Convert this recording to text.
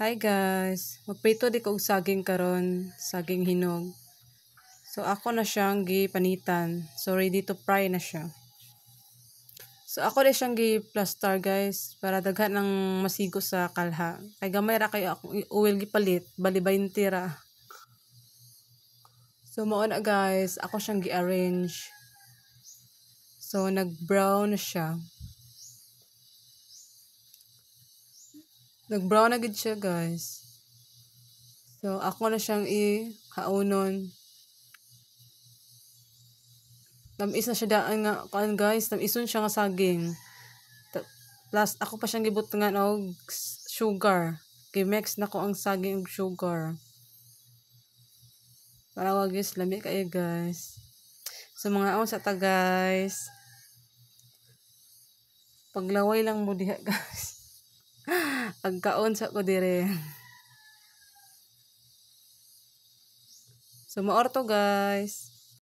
Hi guys, magprito di ko og saging karon, saging hinog. So ako na siyang gipanitan. So ready to fry na siya. So ako na siyang gi-plaster guys para daghan ng masigo sa kalha. Kay gamay ra kayo akong oil gipalit, bali 20 ra. So mao na guys, ako siyang gi-arrange. So nag-brown na siya. Nag-brown na gid siya guys. So ako na siyang i-kaunon. Tamis na siya daan nga kan guys, tamison siya nga saging. Plus ako pa siyang gibutangan og sugar. Gi-mix na ko ang saging og sugar. Para wag is lami kayo guys. So mga sa ta guys. Paglaway lang mo diha guys. Pagkaon sa ko dire. So maorto guys.